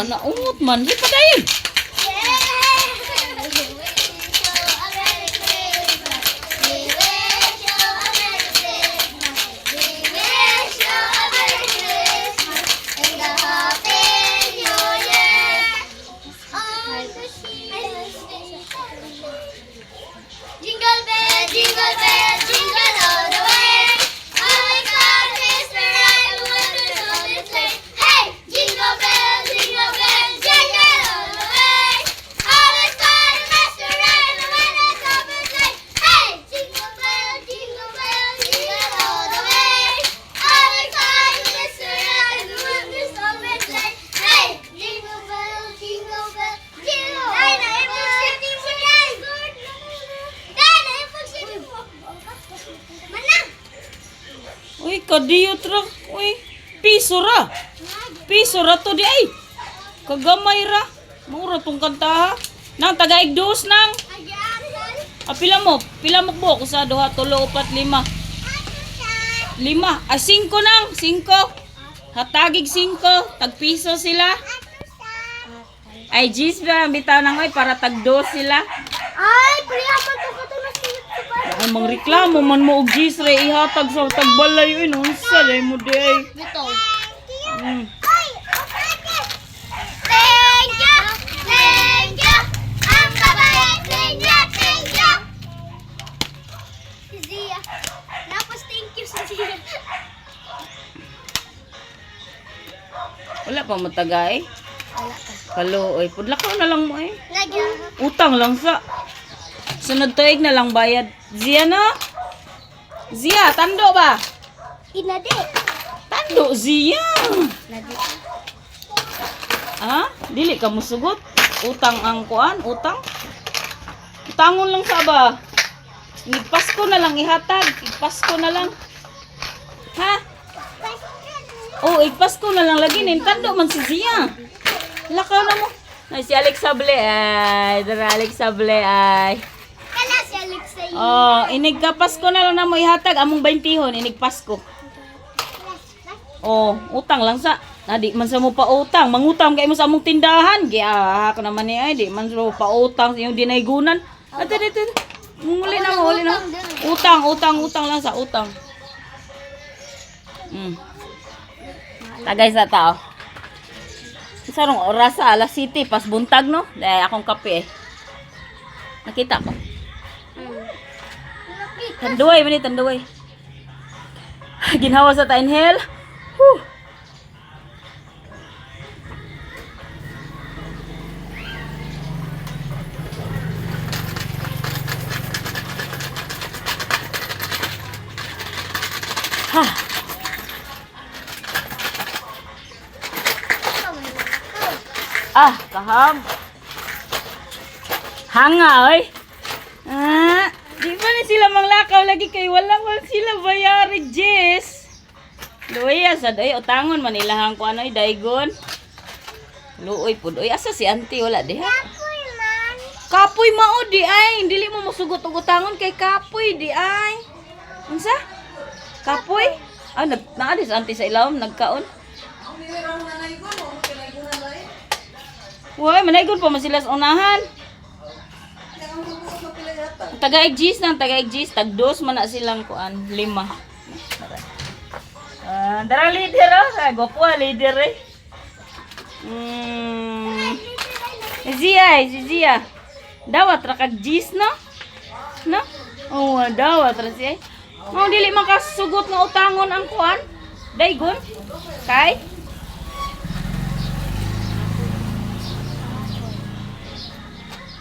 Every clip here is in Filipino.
na naungot man. Di pa dayon. Jingle bell, jingle all the way. Oh my God, Mr. Right, what is all this way? Hey, jingle bell, jingle all the way. Oh my God, Mr. Right, what is all this way? Hey, jingle bell, jingle all the way. Oh my God, Mr. Right, what is all this way? Hey, jingle bell, jingle. Ay, na-ipag-shifting mo yan. Uy, kadiyot ra. Uy, piso ra. Piso ra to di ay. Kagamay ra. Mura tong kanta ha. Nang tagaig dos nang. Pila mo buok sa duha, tulo, upat, lima. Lima. 5 nang. 5. Hatagig 5. Tagpiso sila. Ay, Gis ba? Bitaw nang oy para tagdos sila. Ay, priya pa to katulad siya. Ay, mangreklamo man mo og Gis re ihatag sa tagbalay. Uy, nunsa day mo di ay. Dito. Mm. Ay, thank you. Thank you. Ang babait ninyo. Thank you. Si Zia. Napos thank you si Zia. Wala pa matagay. Wala ka. Kaluoy. Pudlakaw na lang mo eh. Lagi. Utang lang sa. Sunod tuig na lang bayad. Zia no? Zia, tando ba? Inadi. Tando, Zia. Lagi. Ha? Dili ka musugot? Utang ang kuan? Utang? Utangon lang sa ba? Igpasko na lang ihatag. Igpasko na lang. Ha? Oh, igpasko na lang lagi. Nintando man si Zia. Lakaw na mo. Ay, si Alex Sable ay. Dara Alex Sable ay. Kala si Alexei. Oh, inigkapasko na lang na mo ihatag. Among 20 inigpasko. Oh, utang lang sa. Di man sa mo pa utang. Mangutang kayo mo sa among tindahan. Giya ako naman ni ay. Di man sa mo pa utang. Yung dinaygunan. Ate. Muli na mo. Utang lang sa utang. Tagay sa tao. Sarong oras sa alas 7 pas buntag no. Dahil akong kape eh. Nakita ko. Tanduay man ni tanduay. Ginhawa sa tainhel. Whew. Ha. Kaham. Hanga, oy. Di ba na sila manglakaw lagi kay walang sila bayari, Jess. Luya sa day utangon man ilahang ko anoy daygon. Luoy pud. Oy, asa si auntie wala di ha? Kapoy man. Kapoy mao di ay. Dili mo musugot og utangon kay kapoy di ay. Unsa? Kapoy? Naadis auntie sa ilawom nagkaon. Uy, manaygon pa man sila sa unahan. Tagaig Gis nang tagaig Gis. Tagdos man na silang kuan. 5. Dara leader oh. Gwapo leader eh. Si Zia. Dawat ra kag Gis no? No? Oh, dawat ra siya. Mao dili man kasugot nga utangon ang kuan. Daygon. Kay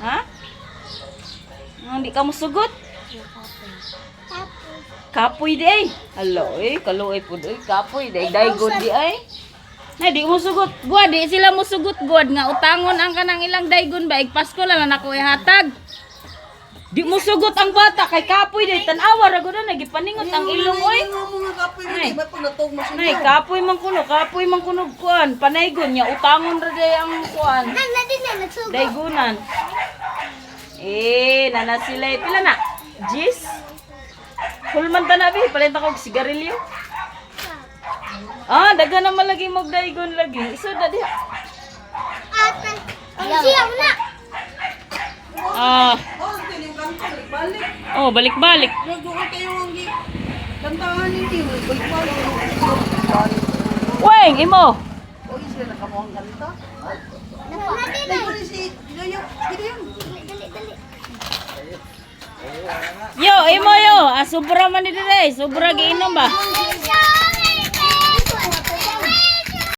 ha? Hindi ka musugot? Kapoy di ay. Hello eh, kaloy po di. Kapoy di. Daygon di ay. Na di musugot. Guad, di sila musugot. Guad nga utangon ang kanang ilang daygon ba. Igpasko na lang ako ihatag. Di musugot ang bata kay kapoy di. Tanawa ra gud na gipaningot ang ilong oy. Nay, kapoy man kuno kuan. Panaygon niya utangon ra day ang kuan. Daygonan. Nana sila. Pila na? Gis? Hulman ta na bi. Palenta ko sigarilyo. Daga naman lagi magdaygon lagi. Iso da diha. Siya na. Ah, oh, balik-balik. Kantahan hindi mo. Balik-balik. Weng, imo. O, isa na ka mo ang kanta? Nadi na. Ay, si Gideon. Gideon. Dali. Yo, imo yo. Ah, sobra man ni dire. Sobra giinom ba?